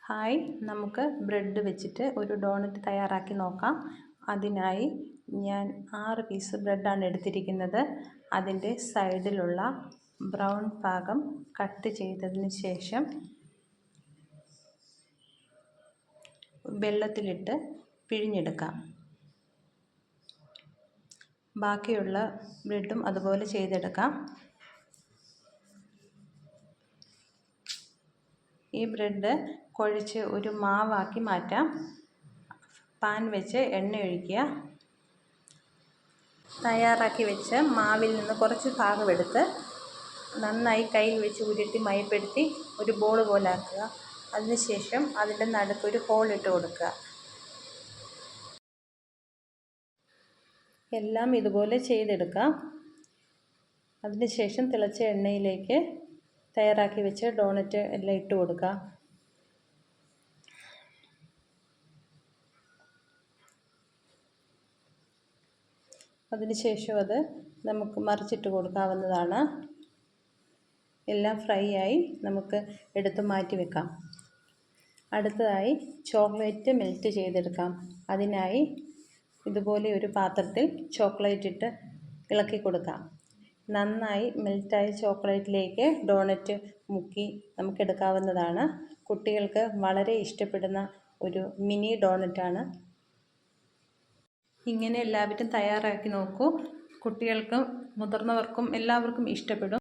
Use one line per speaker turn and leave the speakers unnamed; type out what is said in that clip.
Hi, നമുക്ക് bread വെച്ചിട്ട് ഒരു ഡോണറ്റ് തയ്യാറാക്കി നോക്കാം. അതിനായി ഞാൻ 6 പീസ് ബ്രെഡാണ് എടുത്തിരിക്കുന്നത്. അതിൻ്റെ സൈഡിലുള്ള ബ്രൗൺ ഭാഗം കട്ട് ചെയ്തതിന് ശേഷം വെള്ളത്തിലിട്ട് പിഴിഞ്ഞെടുക്കാം. ബാക്കിയുള്ള ബ്രെഡും അതുപോലെ ചെയ്തെടുക്കാം. ഈ ബ്രെഡ് കുഴച്ച് ഒരു മാവാക്കി മാറ്റാം. പാൻ വെച്ച് എണ്ണ ഒഴിക്കുക. തയ്യാറാക്കി വെച്ച് മാവിൽ നിന്ന് കുറച്ച് ഭാഗം എടുത്ത് നന്നായി കയ്യിൽ വെച്ച് ഉരുട്ടി മയപ്പെടുത്തി ഒരു ബോൾ പോലെ ആക്കുക. അതിനുശേഷം അതിൻ്റെ നടുക്കൊരു ഹോൾ ഇട്ട് കൊടുക്കുക. എല്ലാം ഇതുപോലെ ചെയ്തെടുക്കാം. അതിനുശേഷം തിളച്ച എണ്ണയിലേക്ക് തയ്യാറാക്കി വെച്ച് ഡോണറ്റ് എല്ലാം ഇട്ട് കൊടുക്കുക. അതിനുശേഷം അത് നമുക്ക് മറിച്ചിട്ട് കൊടുക്കാവുന്നതാണ്. എല്ലാം ഫ്രൈ ആയി നമുക്ക് എടുത്ത് മാറ്റി വെക്കാം. അടുത്തതായി ചോക്ലേറ്റ് മെൽറ്റ് ചെയ്തെടുക്കാം. അതിനായി ഇതുപോലെ ഒരു പാത്രത്തിൽ ചോക്ലേറ്റ് ഇട്ട് ഇളക്കി കൊടുക്കാം. നന്നായി മെൽറ്റായ ചോക്ലേറ്റിലേക്ക് ഡോണറ്റ് മുക്കി നമുക്കെടുക്കാവുന്നതാണ്. കുട്ടികൾക്ക് വളരെ ഇഷ്ടപ്പെടുന്ന ഒരു മിനി ഡോണറ്റാണ്. ഇങ്ങനെ എല്ലാവരും തയ്യാറാക്കി നോക്കൂ. കുട്ടികൾക്കും മുതിർന്നവർക്കും എല്ലാവർക്കും ഇഷ്ടപ്പെടും.